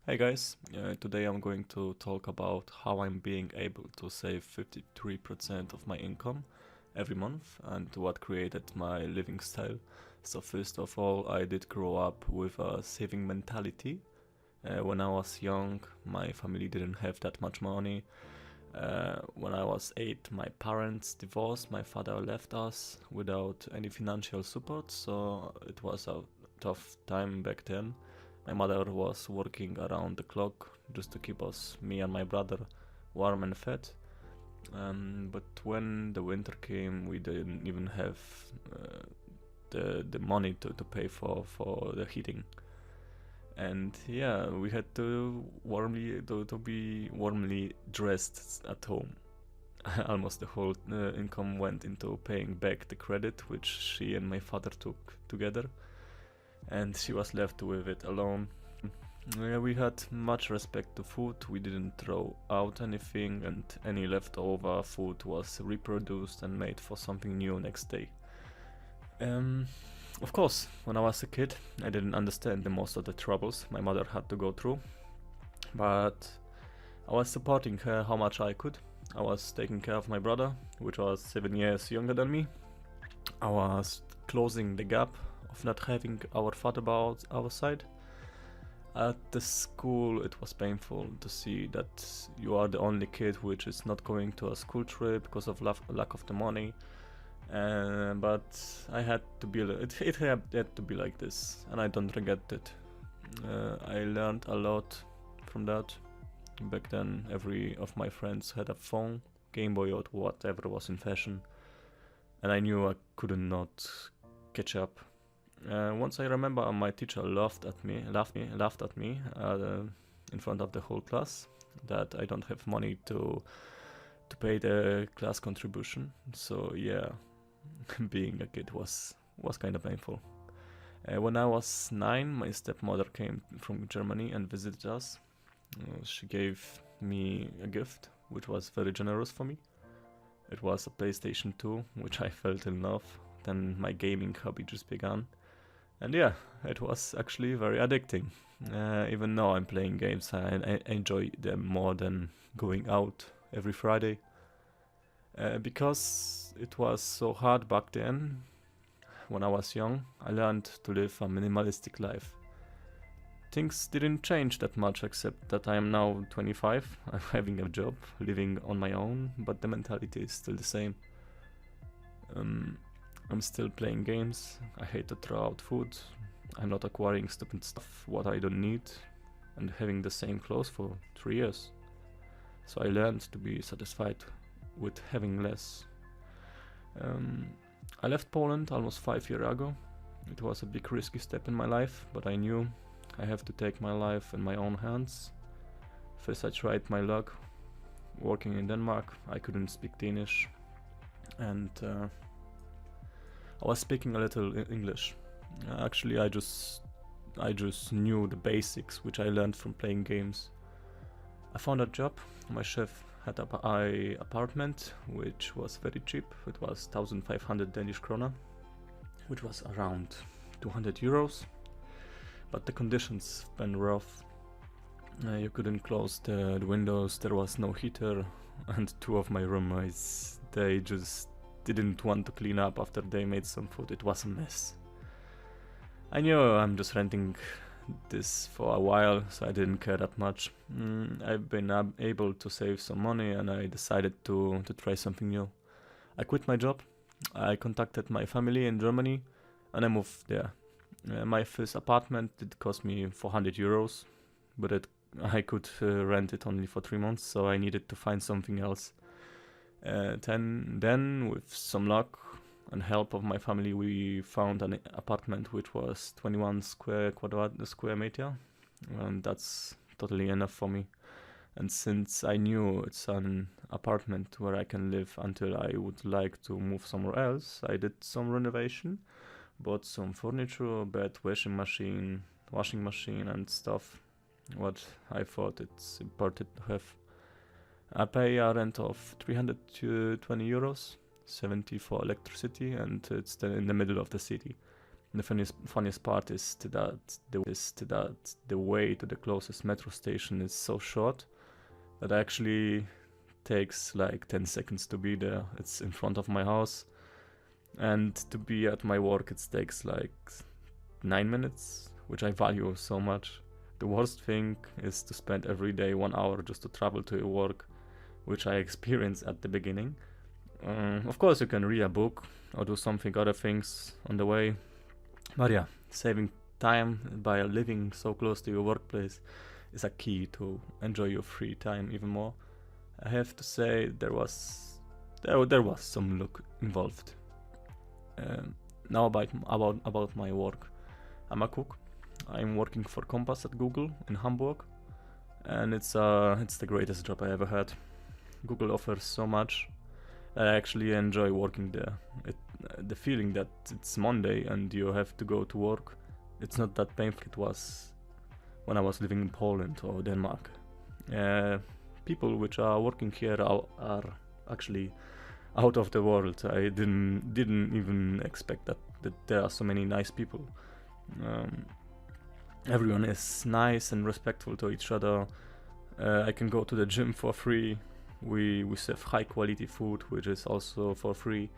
Hey guys, today I'm going to talk about how I'm being able to save 53% of my income every month and what created my living style. So first of all, I did grow up with a saving mentality. When I was young, my family didn't have that much money. When I was 8, my parents divorced, my father left us without any financial support, so it was a tough time back then. My mother was working around the clock just to keep us, me and my brother, warm and fed. But when the winter came, we didn't even have uh, the money to pay for the heating. And yeah, we had to be warmly dressed at home. Almost the whole income went into paying back the credit which she and my father took together, and she was left with it alone. Yeah, we had much respect to food. We didn't throw out anything, and any leftover food was reproduced and made for something new next day. Um, of course, when I was a kid, I didn't understand the most of the troubles my mother had to go through, but I was supporting her how much I could. I was taking care of my brother, which was 7 years younger than me. I was closing the gap of not having our father by our side. At the school, it was painful to see that you are the only kid which is not going to a school trip because of lack of the money. But I had to be. It had to be like this, and I don't regret it. I learned a lot from that. Back then, every of my friends had a phone, Game Boy or whatever was in fashion, and I knew I could not catch up. Once I remember, my teacher laughed at me in front of the whole class that I don't have money to pay the class contribution. So yeah, being a kid was kind of painful. When I was 9, my stepmother came from Germany and visited us. She gave me a gift, which was very generous for me. It was a PlayStation 2, which I felt in love. Then my gaming hobby just began. And yeah, it was actually very addicting. Even now I'm playing games, I enjoy them more than going out every Friday. Because it was so hard back then, when I was young, I learned to live a minimalistic life. Things didn't change that much except that I am now 25, I'm having a job, living on my own, but the mentality is still the same. Um, I'm still playing games, I hate to throw out food, I'm not acquiring stupid stuff what I don't need, and having the same clothes for 3 years. So I learned to be satisfied with having less. I left Poland almost 5 years ago. It was a big risky step in my life, but I knew I have to take my life in my own hands. First I tried my luck working in Denmark. I couldn't speak Danish, and I was speaking a little English. Actually, I just knew the basics, which I learned from playing games. I found a job. My chef had a apartment, which was very cheap. It was 1,500 Danish krona, which was around 200 euros. But the conditions been rough. You couldn't close the windows. There was no heater, and two of my roommates, they just didn't want to clean up after they made some food. It was a mess. I knew I'm just renting this for a while, so I didn't care that much. I've been able to save some money, and I decided to try something new. I quit my job, I contacted my family in Germany, and I moved there. My first apartment did cost me 400 euros, but I could rent it only for 3 months, so I needed to find something else. Then, with some luck and help of my family, we found an apartment which was 21 square meter, and that's totally enough for me. And since I knew it's an apartment where I can live until I would like to move somewhere else, I did some renovation, bought some furniture, bed, washing machine and stuff, what I thought it's important to have. I pay a rent of 320 euros, 70 for electricity, and it's in the middle of the city. The funniest part is that the way to the closest metro station is so short that actually takes like 10 seconds to be there. It's in front of my house, and to be at my work it takes like 9 minutes, which I value so much. The worst thing is to spend every day 1 hour just to travel to your work, which I experienced at the beginning. Of course you can read a book or do other things on the way, but yeah, saving time by living so close to your workplace is a key to enjoy your free time even more. I have to say there was some luck involved. Now about my work. I'm a cook. I'm working for Compass at Google in Hamburg, and it's the greatest job I ever had. Google offers so much. I actually enjoy working there. The feeling that it's Monday and you have to go to work, it's not that painful it was when I was living in Poland or Denmark. People which are working here are actually out of the world. I didn't even expect that there are so many nice people. Everyone is nice and respectful to each other. I can go to the gym for free. We serve high quality food, which is also for free,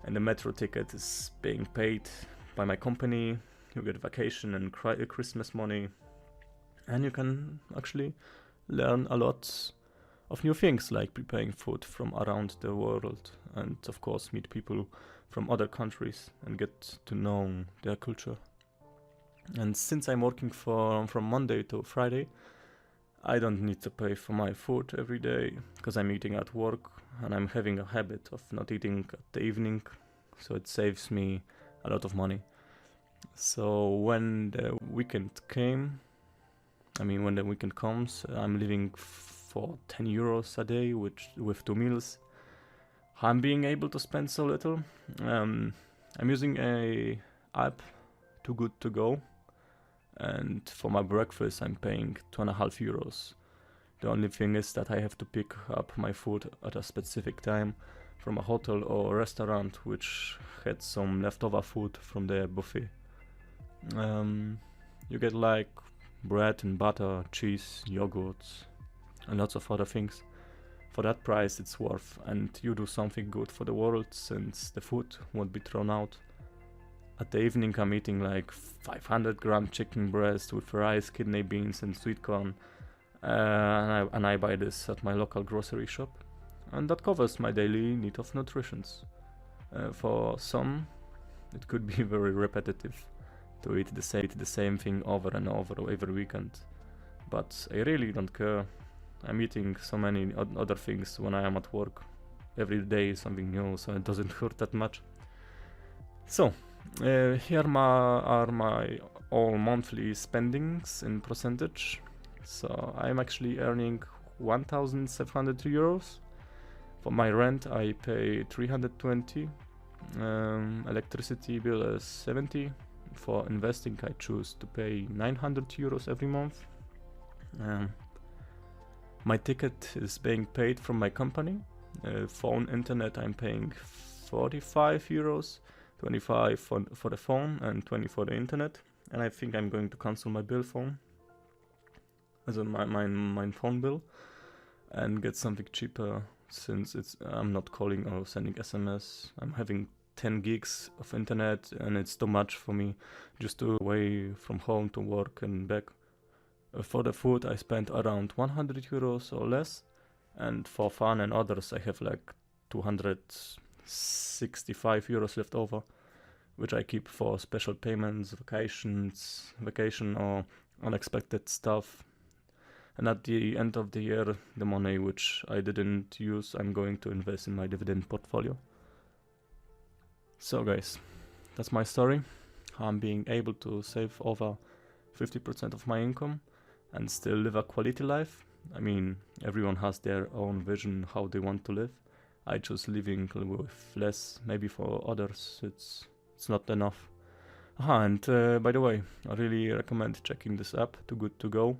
and the metro ticket is being paid by my company. You get vacation and Christmas money, and you can actually learn a lot of new things, like preparing food from around the world, and of course meet people from other countries and get to know their culture. And since I'm working from Monday to Friday, I don't need to pay for my food every day because I'm eating at work, and I'm having a habit of not eating at the evening, so it saves me a lot of money. So when the weekend comes, I'm living for 10 euros a day, with 2 meals. I'm being able to spend so little. I'm using a app, Too Good To Go, and for my breakfast I'm paying 2.5 euros. The only thing is that I have to pick up my food at a specific time from a hotel or restaurant which had some leftover food from their buffet. You get like bread and butter, cheese, yogurt, and lots of other things. For that price it's worth, and you do something good for the world since the food won't be thrown out. At the evening I'm eating like 500-gram chicken breast with rice, kidney beans and sweet corn, and I buy this at my local grocery shop, and that covers my daily need of nutrition. For some it could be very repetitive to eat the same thing over and over every weekend, but I really don't care. I'm eating so many other things when I am at work. Every day something new, so it doesn't hurt that much. So here are my all monthly spendings in percentage. So I'm actually earning 1,700 euros. For my rent I pay 320. Electricity bill is 70. For investing I choose to pay 900 euros every month. My ticket is being paid from my company. Phone, internet I'm paying 45 euros. 25 for the phone and 20 for the internet, and I think I'm going to cancel my bill phone, as in my phone bill, and get something cheaper, since I'm not calling or sending SMS. I'm having 10 gigs of internet and it's too much for me just to away from home to work and back. For the food I spent around 100 euros or less, and for fun and others I have like 265 euros left over, which I keep for special payments, vacation or unexpected stuff. And at the end of the year, the money which I didn't use, I'm going to invest in my dividend portfolio. So guys, that's my story. I'm being able to save over 50% of my income and still live a quality life. I mean, everyone has their own vision how they want to live. I choose living with less. Maybe for others it's not enough. And by the way, I really recommend checking this app, Too Good To Go.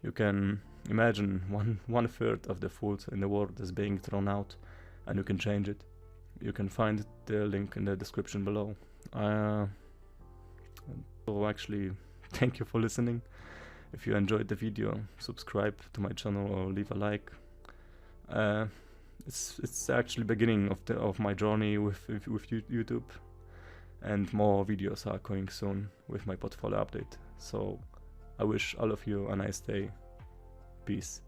You can imagine one third of the food in the world is being thrown out, and you can change it. You can find the link in the description below. And so actually, thank you for listening. If you enjoyed the video, subscribe to my channel or leave a like. It's actually beginning of my journey with YouTube, and more videos are coming soon with my portfolio update. So I wish all of you a nice day. Peace.